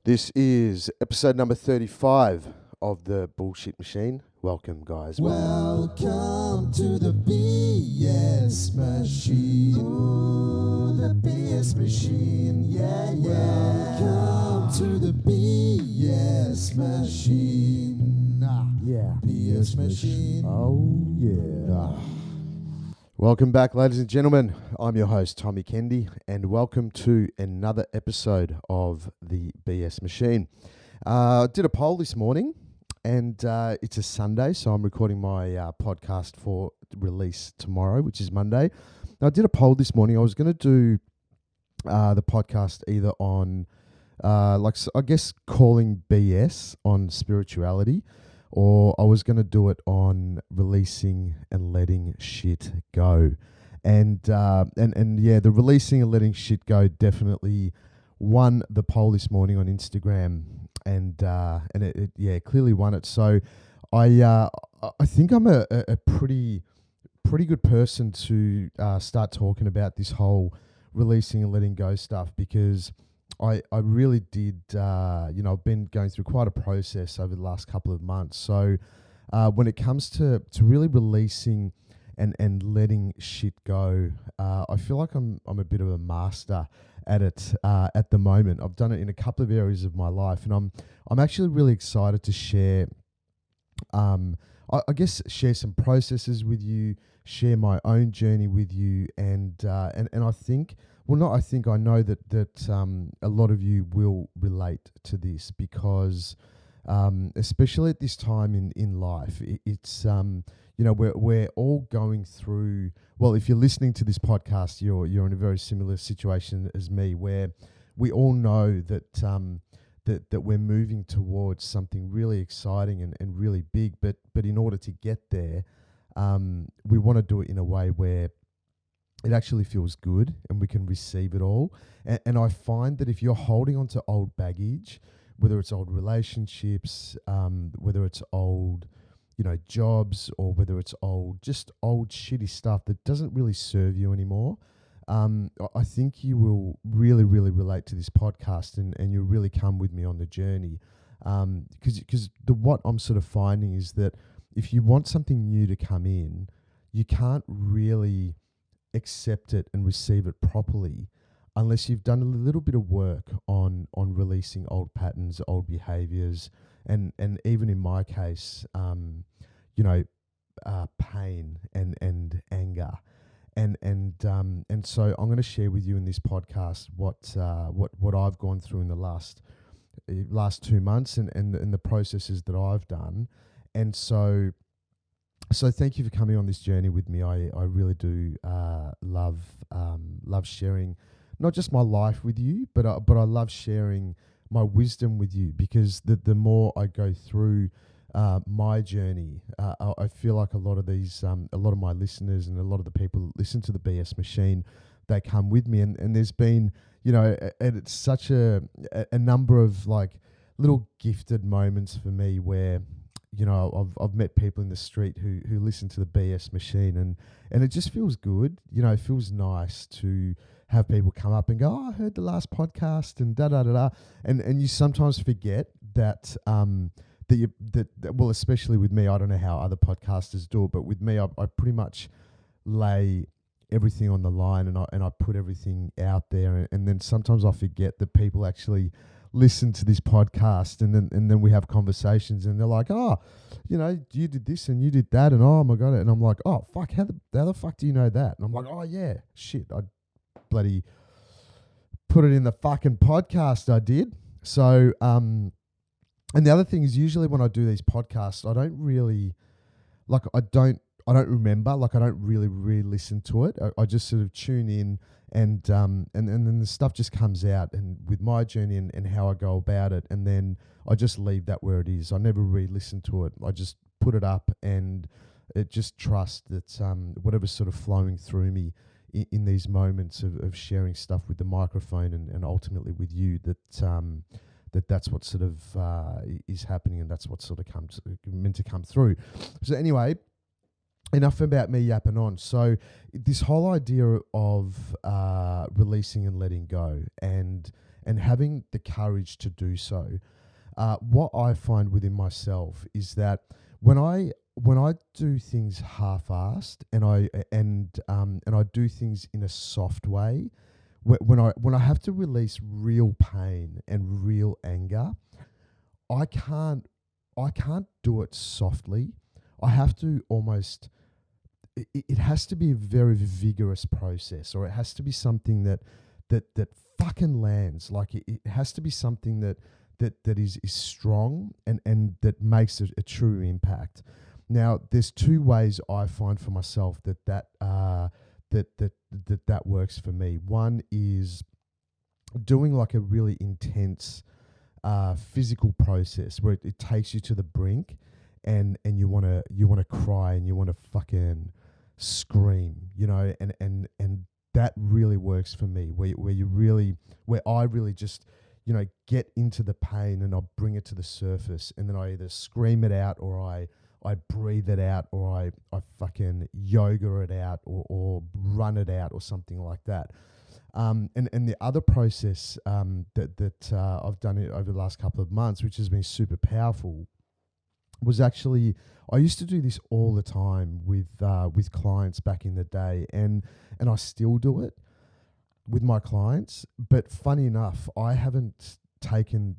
This is episode number 35 of the Bullshit Machine. Welcome, guys. Welcome to the BS Machine. Ooh, the BS Machine. Yeah, yeah. Welcome to the BS Machine. Yeah. BS Machine. Oh, yeah. Welcome back, ladies and gentlemen. I'm your host, Tommy Kendi, and welcome to another episode of the BS Machine. I did a poll this morning, and it's a Sunday, so I'm recording my podcast for release tomorrow, which is Monday. Now, I did a poll this morning. I was going to do the podcast either on, I guess, calling BS on spirituality, or I was going to do it on releasing and letting shit go. And yeah, the releasing and letting shit go definitely won the poll this morning on Instagram, and it clearly won it. So I think I'm a pretty good person to start talking about this whole releasing and letting go stuff, because I really did, I've been going through quite a process over the last couple of months. So when it comes to really releasing and letting shit go, I feel like I'm a bit of a master at it at the moment. I've done it in a couple of areas of my life, and I'm actually really excited to share, I guess, share some processes with you, share my own journey with you, and I think. Well, not I think, I know that a lot of you will relate to this, because especially at this time in life, it's we're all going through. Well, if you're listening to this podcast, you're in a very similar situation as me, where we all know that that we're moving towards something really exciting and really big, but in order to get there, we want to do it in a way where it actually feels good and we can receive it all. And I find that if you're holding on to old baggage, whether it's old relationships, whether it's old, jobs, or whether it's old shitty stuff that doesn't really serve you anymore, I think you will really, really relate to this podcast, and you'll really come with me on the journey. Because what I'm sort of finding is that if you want something new to come in, you can't really accept it and receive it properly unless you've done a little bit of work on releasing old patterns, old behaviours, and even in my case, pain and anger, and so I'm going to share with you in this podcast what I've gone through in the last 2 months, and the processes that I've done. And so thank you for coming on this journey with me. I really do love sharing not just my life with you, but I love sharing my wisdom with you, because the more I go through my journey, I feel like a lot of my listeners and a lot of the people that listen to the BS Machine, they come with me, and there's been, and it's such a number of like little gifted moments for me where, I've met people in the street who listen to the BS Machine, and it just feels good. It feels nice to have people come up and go, "Oh, I heard the last podcast," and da da da da. And you sometimes forget that well, especially with me, I don't know how other podcasters do it, but with me, I pretty much lay everything on the line, and I put everything out there, and then sometimes I forget that people actually listen to this podcast, and then we have conversations, and they're like, "Oh, you did this and you did that, and oh my god," and I'm like, "Oh fuck, how the fuck do you know that?" And I'm like, "Oh yeah, shit, I bloody put it in the fucking podcast, I did." So and the other thing is, usually when I do these podcasts, I don't really I don't remember, I don't really listen to it. I just sort of tune in, and then the stuff just comes out, and with my journey and how I go about it, and then I just leave that where it is. I never re-listen to it. I just put it up, and it just trust that whatever's sort of flowing through me in these moments of sharing stuff with the microphone and ultimately with you, that's what sort of is happening, and that's what sort of meant to come through. So anyway, enough about me yapping on. So this whole idea of releasing and letting go, and and having the courage to do so. What I find within myself is that when I do things half-assed and I do things in a soft way, when I have to release real pain and real anger, I can't do it softly. I have to almost it has to be a very vigorous process, or it has to be something that fucking lands. Like it has to be something that is strong and that makes a true impact. Now, there's two ways I find for myself that works for me. One is doing like a really intense physical process where it takes you to the brink, and you wanna cry and you wanna fucking scream, and that really works for me. Where I really just get into the pain and I bring it to the surface, and then I either scream it out or I breathe it out, or I fucking yoga it out, or run it out, or something like that. And the other process that I've done it over the last couple of months, which has been super powerful, was actually, I used to do this all the time with clients back in the day, and I still do it with my clients. But funny enough, I haven't taken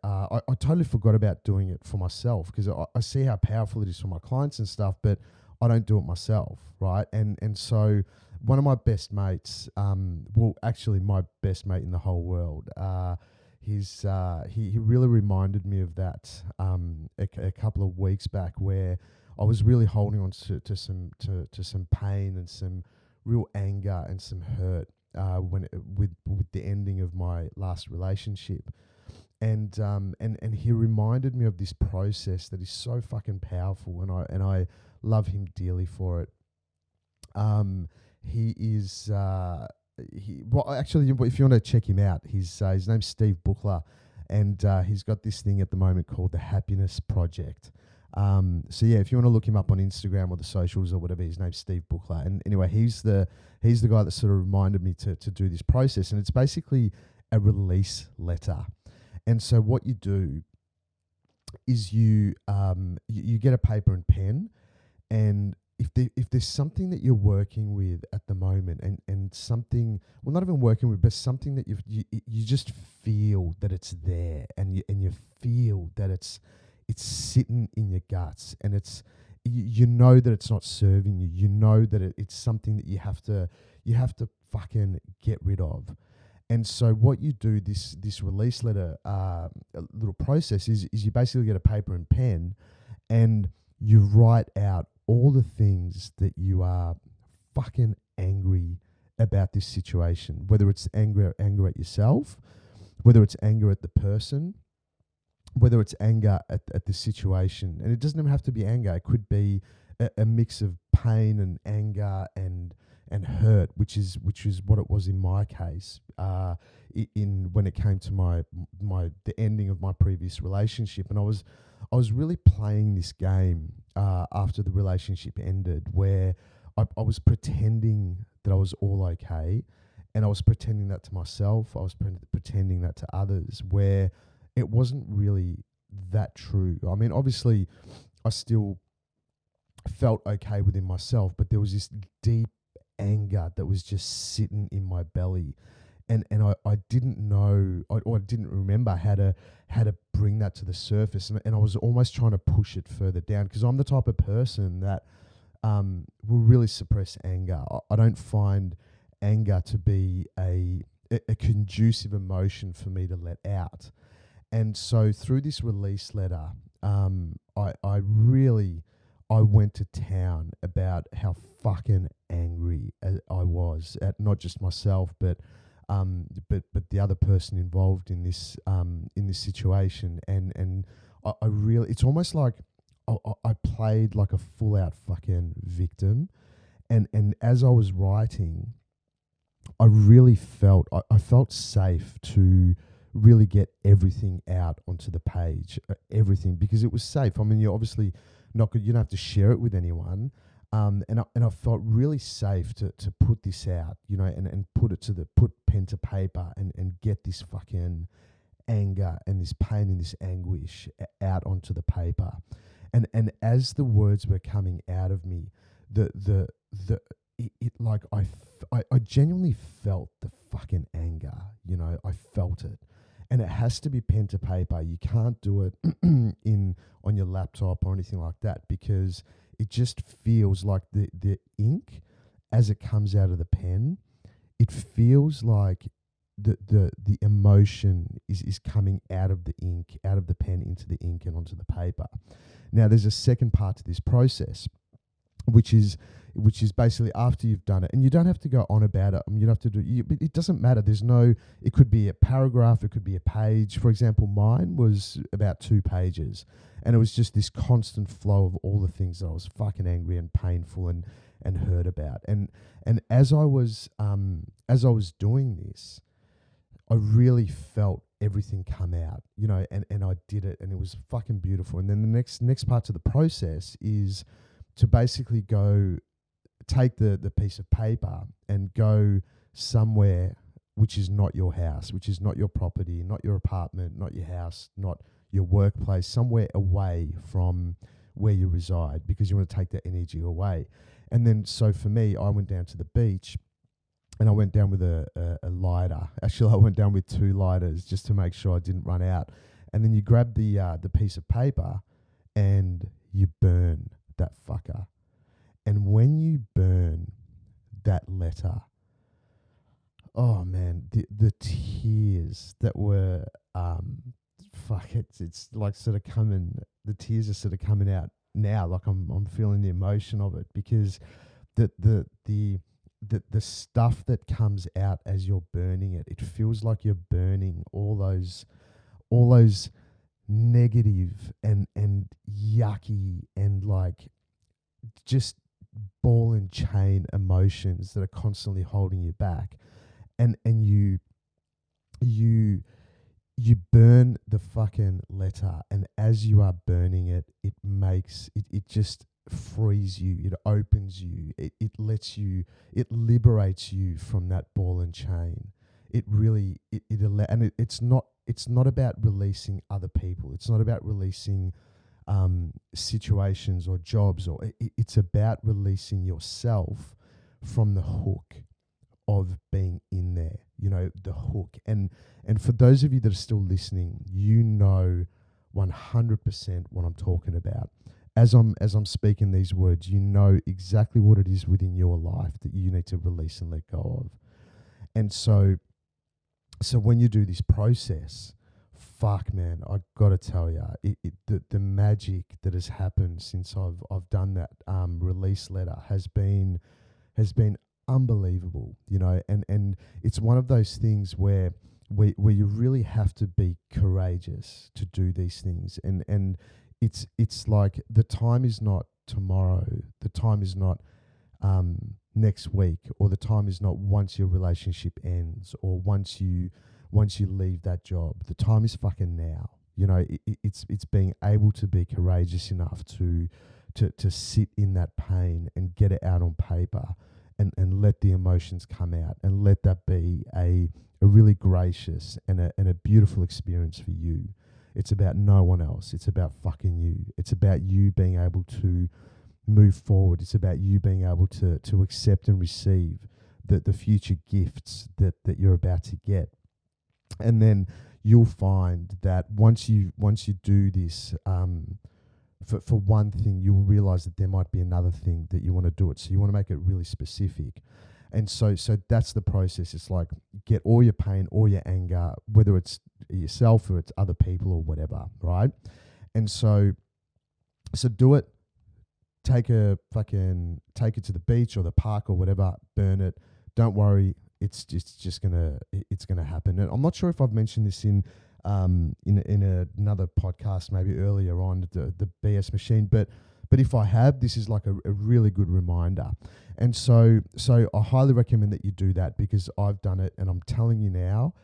I totally forgot about doing it for myself, because I see how powerful it is for my clients and stuff, but I don't do it myself, right? And so one of my best mates, actually my best mate in the whole world, he really reminded me of that a couple of weeks back, where I was really holding on to some pain and some real anger and some hurt with the ending of my last relationship, and he reminded me of this process that is so fucking powerful, and I love him dearly for it. He is actually, if you want to check him out, his name's Steve Buchler, and he's got this thing at the moment called the Happiness Project. So yeah, if you want to look him up on Instagram or the socials or whatever, his name's Steve Buchler. And anyway, he's the guy that sort of reminded me to do this process, and it's basically a release letter. And so what you do is you get a paper and pen, and if there's something that you're working with at the moment, and something, well, not even working with, but something that you just feel that it's there, and you feel that it's sitting in your guts, and it's you know that it's not serving you. You know that it's something that you have to fucking get rid of. And so what you do, this release letter little process is you basically get a paper and pen, and you write out all the things that you are fucking angry about this situation, whether it's anger at yourself, whether it's anger at the person, whether it's anger at the situation. And it doesn't even have to be anger. It could be a mix of pain and anger and hurt, which is what it was in my case. In when it came to the ending of my previous relationship, and I was really playing this game after the relationship ended, where I was pretending that I was all okay, and I was pretending that to myself. I was pretending that to others, where it wasn't really that true. I mean, obviously, I still felt okay within myself, but there was this deep anger that was just sitting in my belly, and I didn't know, or I didn't remember how to bring that to the surface, and I was almost trying to push it further down, because I'm the type of person that will really suppress anger. I don't find anger to be a conducive emotion for me to let out. And so through this release letter, I went to town about how fucking angry I was at not just myself, but the other person involved in this situation, and I really, it's almost like I played like a full out fucking victim, and as I was writing, I really felt I felt safe to really get everything out onto the page, everything, because it was safe. I mean, you're obviously not good. You don't have to share it with anyone. And I felt really safe to put this out, and put pen to paper and get this fucking anger and this pain and this anguish out onto the paper. And as the words were coming out of me, it like I genuinely felt the fucking anger, you know, I felt it. And it has to be pen to paper. You can't do it on your laptop or anything like that, because it just feels like the ink as it comes out of the pen, it feels like the emotion is coming out of the ink, out of the pen into the ink and onto the paper. Now there's a second part to this process, which is basically after you've done it, and you don't have to go on about it. I mean, you don't have to do. It doesn't matter. There's no. It could be a paragraph. It could be a page. For example, mine was about 2 pages, and it was just this constant flow of all the things that I was fucking angry and painful and hurt about. And as I was doing this, I really felt everything come out, you know, and I did it, and it was fucking beautiful. And then the next part to the process is to basically go take the piece of paper and go somewhere which is not your house, which is not your property, not your apartment, not your house, not your workplace, somewhere away from where you reside, because you want to take that energy away. And then, so for me, I went down to the beach, and I went down with a lighter. Actually, I went down with 2 lighters just to make sure I didn't run out. And then you grab the piece of paper and you burn that fucker. And when you burn that letter, oh man, the tears that were it's like sort of coming. The tears are sort of coming out now. Like I'm feeling the emotion of it, because the stuff that comes out as you're burning it, it feels like you're burning all those negative and yucky and like just ball and chain emotions that are constantly holding you back, and you burn the fucking letter, and as you are burning it, it makes it just frees you, it opens you, it lets you, it liberates you from that ball and chain. It really and it's not about releasing other people, it's not about releasing situations or jobs, or it's about releasing yourself from the hook of being in there, you know, the hook. And for those of you that are still listening, you know 100% what I'm talking about. As I'm speaking these words, you know exactly what it is within your life that you need to release and let go of. And so when you do this process, fuck man, I gotta tell you, the magic that has happened since I've done that release letter has been unbelievable, you know. And it's one of those things where you really have to be courageous to do these things, and it's like the time is not tomorrow, the time is not next week, or the time is not once your relationship ends, or once you leave that job. The time is fucking now. You know, it's being able to be courageous enough to sit in that pain and get it out on paper, and let the emotions come out, and let that be a really gracious and a beautiful experience for you. It's about no one else. It's about fucking you. It's about you being able to move forward. It's about you being able to accept and receive the future gifts that you're about to get. And then you'll find that once you do this, for one thing, you'll realize that there might be another thing that you want to do it. So you want to make it really specific. And so that's the process. It's like, get all your pain, all your anger, whether it's yourself or it's other people or whatever, right? And so do it. Take it to the beach or the park or whatever. Burn it. Don't worry. It's gonna happen. And I'm not sure if I've mentioned this in another podcast maybe earlier on, the BS machine, but if I have, this is like a really good reminder. And so I highly recommend that you do that, because I've done it, and I'm telling you now,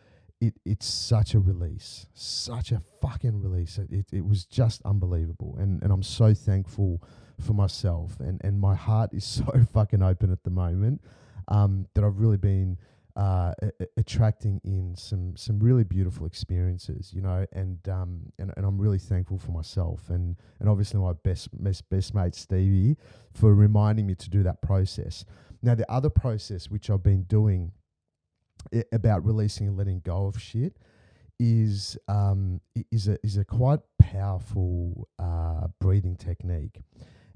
it's such a release, such a fucking release. It was just unbelievable, and I'm so thankful for myself, and my heart is so fucking open at the moment, that I've really been attracting in some really beautiful experiences, and I'm really thankful for myself and obviously my best mate Stevie for reminding me to do that process. Now, the other process which I've been doing about releasing and letting go of shit is a quite powerful breathing technique.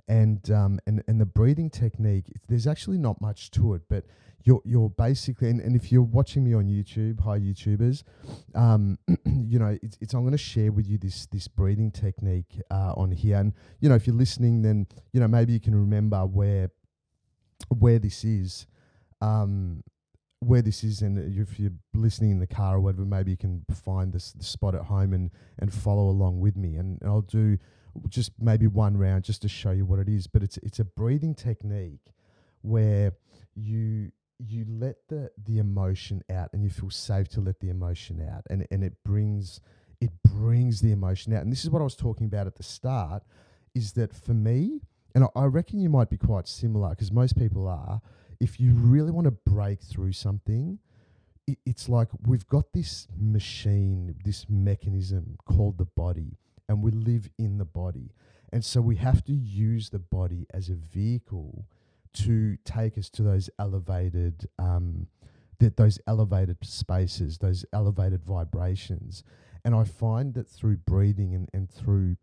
And the breathing technique, there's actually not much to it, but you're basically, and if you're watching me on YouTube, hi YouTubers, I'm going to share with you this breathing technique on here, and if you're listening, then maybe you can remember where this is, and if you're listening in the car or whatever, maybe you can find the spot at home and follow along with me, and I'll do just maybe one round just to show you what it is. But it's a breathing technique where you let the emotion out, and you feel safe to let the emotion out, and it brings the emotion out. And this is what I was talking about at the start, is that for me, and I reckon you might be quite similar, because most people are, if you really want to break through something, it's like we've got this machine, this mechanism called the body, and we live in the body. And so we have to use the body as a vehicle to take us to those elevated spaces, those elevated vibrations. And I find that through breathing and through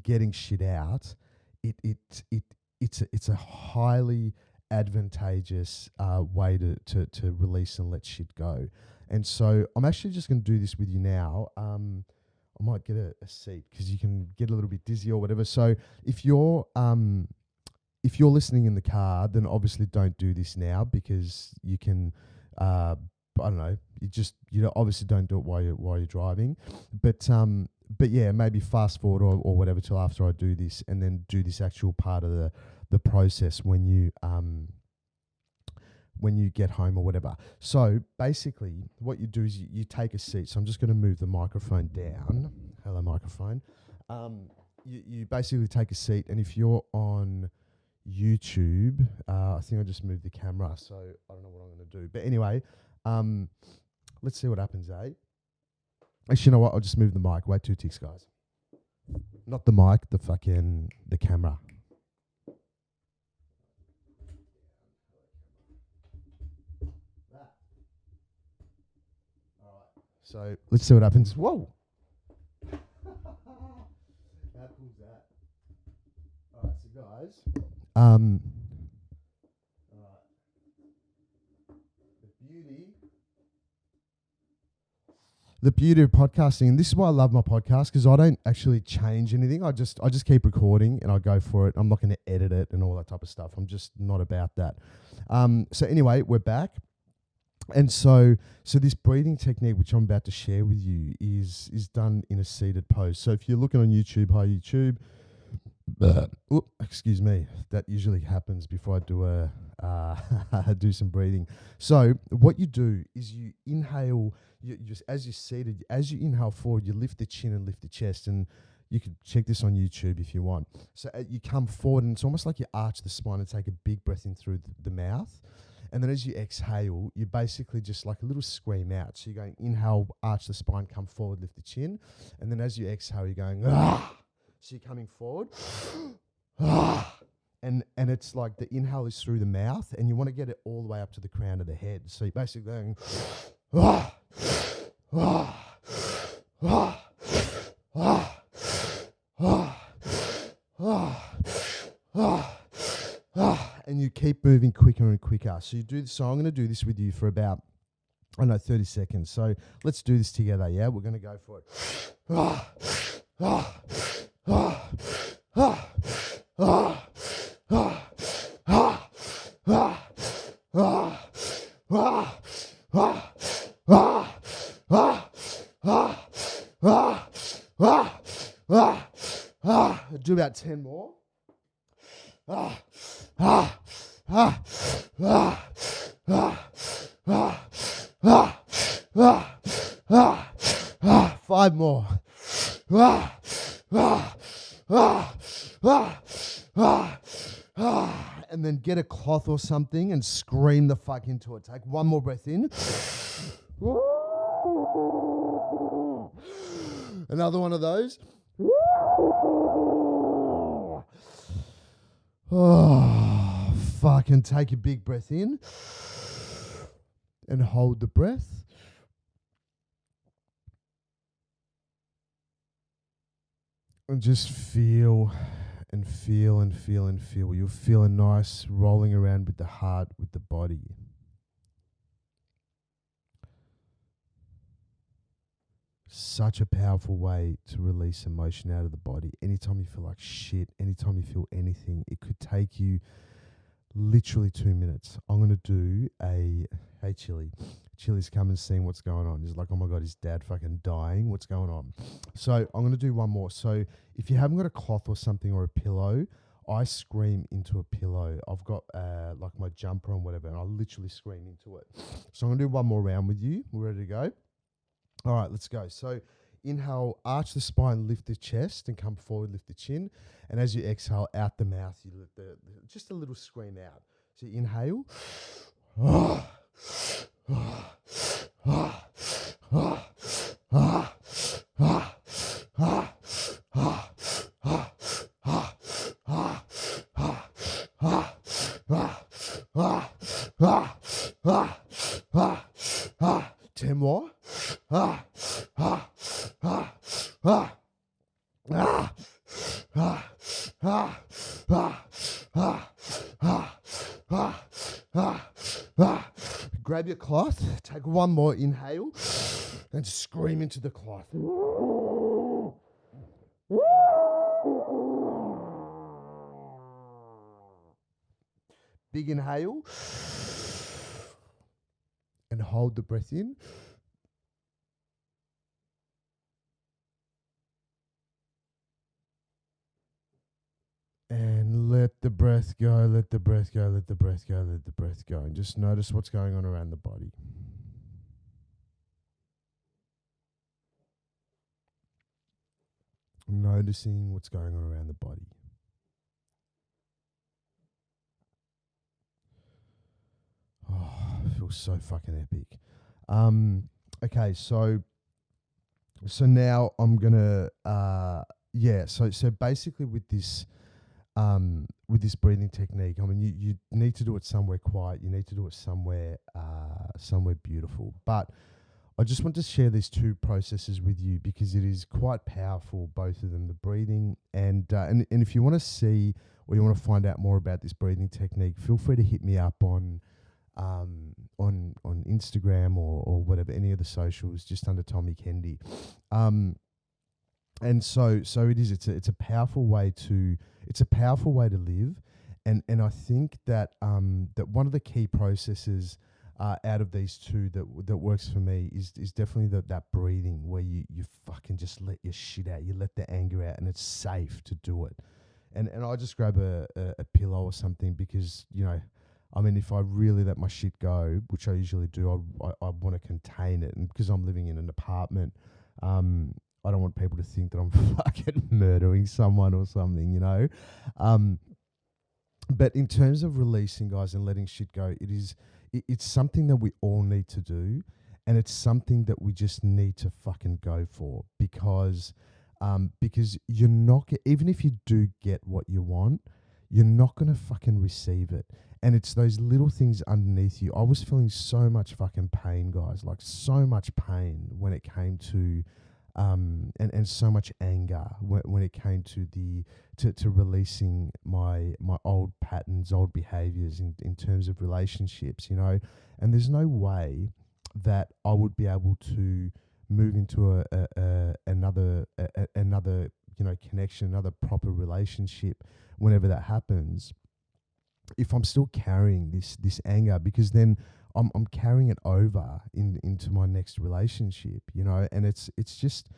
getting shit out, it's a highly advantageous way to release and let shit go. And so I'm actually just going to do this with you now. I might get a seat because you can get a little bit dizzy or whatever. So if you're listening in the car, then obviously don't do this now, because you can, I don't know, you obviously don't do it while you're driving. But yeah, maybe fast forward or whatever till after I do this, and then do this actual part of the process when you get home or whatever. So basically what you do is you take a seat. So I'm just going to move the microphone down. Hello, microphone. You basically take a seat, and if you're on YouTube, I think I just moved the camera, so I don't know what I'm going to do. But anyway, let's see what happens, eh? Actually, you know what? I'll just move the mic. Wait 2 ticks, guys. Not the mic, the camera. So let's see what happens. Whoa! How cool is that? All right, so guys, all right. The beauty of podcasting, and this is why I love my podcast, because I don't actually change anything. I just keep recording and I go for it. I'm not going to edit it and all that type of stuff. I'm just not about that. So anyway, we're back. And so this breathing technique, which I'm about to share with you, is done in a seated pose. So if you're looking on YouTube, hi YouTube. Excuse me. That usually happens before I do do some breathing. So what you do is you inhale. You just, as you're seated, as you inhale forward, you lift the chin and lift the chest, and you can check this on YouTube if you want. So you come forward, and it's almost like you arch the spine and take a big breath in through the mouth. And then as you exhale, you basically just like a little scream out. So you're going inhale, arch the spine, come forward, lift the chin. And then as you exhale, you're going, ah. So you're coming forward, ah. And it's like the inhale is through the mouth, and you want to get it all the way up to the crown of the head. So you're basically going, ah, ah, ah, ah, ah, ah, ah. And you keep moving quicker and quicker. So you do this. So I'm going to do this with you for about, 30 seconds. So let's do this together. Yeah, we're going to go for it. Do about 10 more. 5 more. and then get a cloth or something and scream the fuck into it. Take one more breath in. Another one of those. Oh, fucking take a big breath in and hold the breath. And just feel and feel and feel and feel. You'll feel a nice rolling around with the heart, with the body. Such a powerful way to release emotion out of the body. Anytime you feel like shit, anytime you feel anything, it could take you literally 2 minutes. I'm going to do hey Chili. Chili's come and seen what's going on. He's like, oh my God, his dad fucking dying. What's going on? So I'm going to do one more. So if you haven't got a cloth or something or a pillow, I scream into a pillow. I've got like my jumper on, whatever, and I literally scream into it. So I'm going to do one more round with you. We're ready to go. All right, let's go. So inhale, arch the spine, lift the chest, and come forward, lift the chin. And as you exhale, out the mouth, you let just a little scream out. So you inhale. Ten more. Grab your cloth, take one more inhale, and scream into the cloth. Big inhale, and hold the breath in. And let the breath go, let the breath go, let the breath go, let the breath go. And just notice what's going on around the body. Noticing what's going on around the body. Oh, it feels so fucking epic. Okay, so now I'm gonna so basically with this breathing technique, I mean you need to do it somewhere quiet, you need to do it somewhere beautiful. But I just want to share these two processes with you because it is quite powerful, both of them, the breathing and if you want to see or you want to find out more about this breathing technique, feel free to hit me up on Instagram or whatever, any of the socials, just under Tommy Kendi. And so it is. It's a powerful way to live, and I think that that one of the key processes out of these two that works for me is definitely that breathing, where you fucking just let your shit out, you let the anger out, and it's safe to do it. And I just grab a pillow or something because, you know, I mean, if I really let my shit go, which I usually do, I want to contain it. And because I'm living in an apartment, I don't want people to think that I'm fucking murdering someone or something, you know. But in terms of releasing, guys, and letting shit go, it's something that we all need to do. And it's something that we just need to fucking go for because you're not, even if you do get what you want, you're not going to fucking receive it. And it's those little things underneath you. I was feeling so much fucking pain, guys, like so much pain when it came to, and so much anger when it came to to releasing my old patterns, old behaviours in terms of relationships, you know. And there's no way that I would be able to move into another you know, connection, another proper relationship whenever that happens, if I'm still carrying this anger, because then I'm carrying it over into my next relationship, you know. And it's just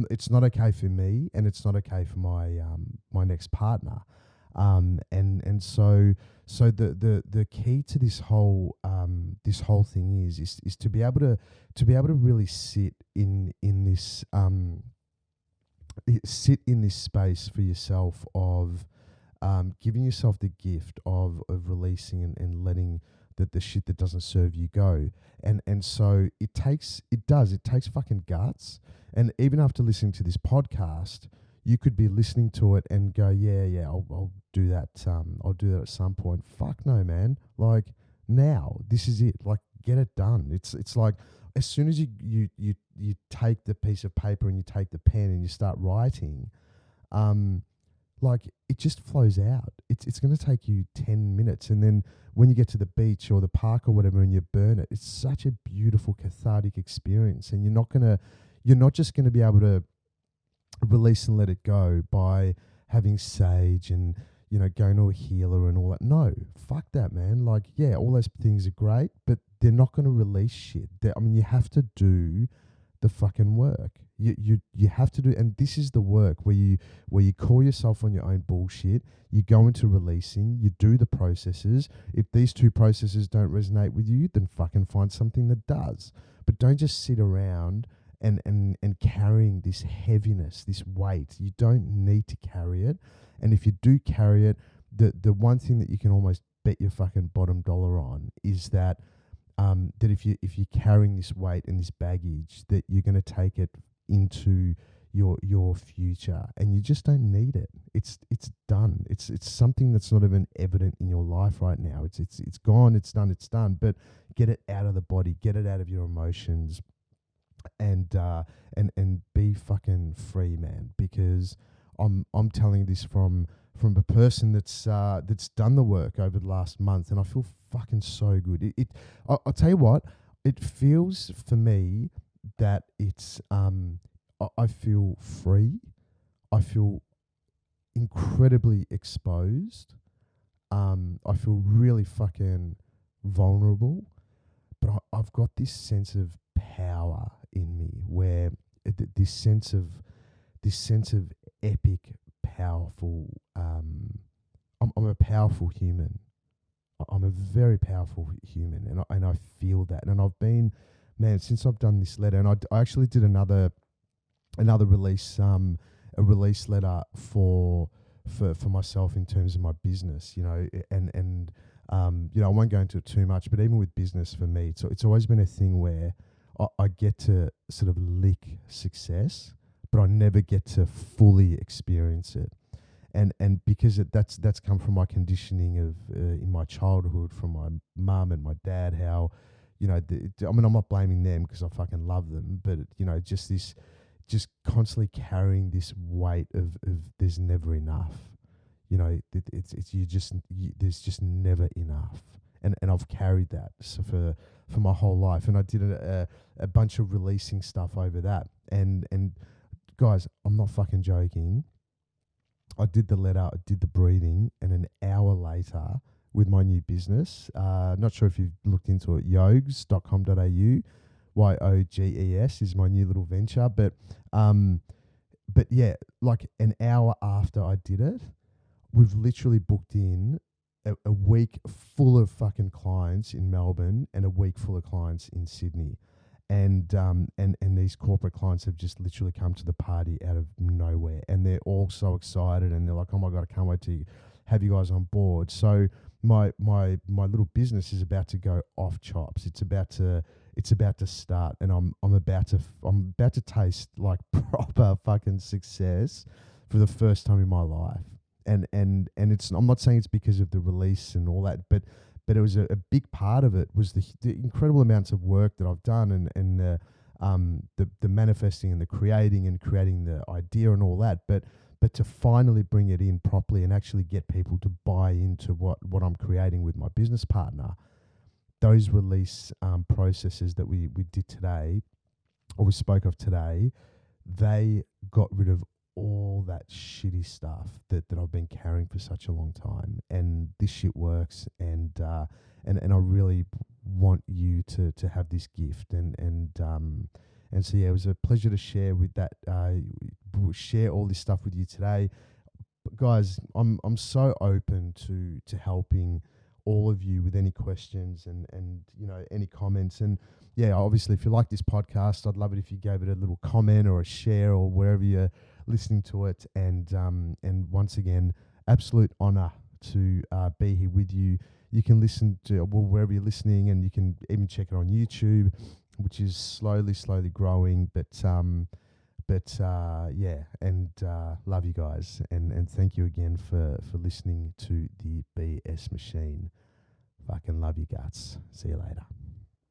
it's not okay for me, and it's not okay for my next partner. And so the key to this whole thing is to be able to really sit in this space for yourself of giving yourself the gift of releasing and letting the shit that doesn't serve you go. And so it takes fucking guts. And even after listening to this podcast, you could be listening to it and go, yeah, I'll do that. I'll do that at some point. Fuck no, man. Like, now, this is it. Like, get it done. It's like, as soon as you take the piece of paper and you take the pen and you start writing, like, it just flows out. It's going to take you 10 minutes. And then when you get to the beach or the park or whatever and you burn it, it's such a beautiful cathartic experience. And you're not just going to be able to release and let it go by having sage and, going to a healer and all that. No, fuck that, man. Like, yeah, all those things are great, but they're not going to release shit. You have to do the fucking work. You have to do, and this is the work where you call yourself on your own bullshit. You go into releasing. You do the processes. If these two processes don't resonate with you, then fucking find something that does. But don't just sit around and carrying this heaviness, this weight. You don't need to carry it. And if you do carry it, the one thing that you can almost bet your fucking bottom dollar on is that that if you're carrying this weight and this baggage, that you're going to take it into your future, and you just don't need it. It's done. It's something that's not even evident in your life right now. It's gone. It's done. But get it out of the body. Get it out of your emotions. And be fucking free, man. Because I'm telling this from a person that's done the work over the last month, and I feel fucking so good. I'll tell you what, it feels for me that it's I feel free. I feel incredibly exposed. I feel really fucking vulnerable, but I've got this sense of power in me, where this sense of epic, powerful. I'm a powerful human. I'm a very powerful human, and I feel that. And I've been, man, since I've done this letter, and I actually did another release, a release letter for myself in terms of my business, and I won't go into it too much, but even with business for me, it's always been a thing where I get to sort of lick success, but I never get to fully experience it. And because that's come from my conditioning of in my childhood, from my mum and my dad, how, I'm not blaming them because I fucking love them, but just constantly carrying this weight of there's never enough. There's just never enough. And I've carried that for my whole life. And I did a bunch of releasing stuff over that. And guys, I'm not fucking joking. I did the letter, I did the breathing, and an hour later with my new business, not sure if you've looked into it, yoges.com.au, YOGES is my new little venture. But yeah, like an hour after I did it, we've literally booked in a week full of fucking clients in Melbourne and a week full of clients in Sydney. And these corporate clients have just literally come to the party out of nowhere, and they're all so excited, and they're like, "Oh my God, I can't wait to have you guys on board." So my little business is about to go off chops. It's about to start, and I'm about to taste like proper fucking success for the first time in my life. And it's, I'm not saying it's because of the release and all that, but it was a big part of it was the incredible amounts of work that I've done, and the manifesting and the creating the idea and all that, but to finally bring it in properly and actually get people to buy into what I'm creating with my business partner. Those release processes that we did today, or we spoke of today, they got rid of all that shitty stuff that I've been carrying for such a long time. And this shit works, and I really want you to have this gift, and so yeah, it was a pleasure to share with that share all this stuff with you today. But guys, I'm so open to helping all of you with any questions and any comments. And yeah, obviously if you like this podcast, I'd love it if you gave it a little comment or a share or wherever you're listening to it. And once again, absolute honour to be here with you. You can listen to wherever you're listening, and you can even check it on YouTube, which is slowly growing. But yeah, and love you guys, and thank you again for listening to the BS Machine. Fucking love you guts. See you later.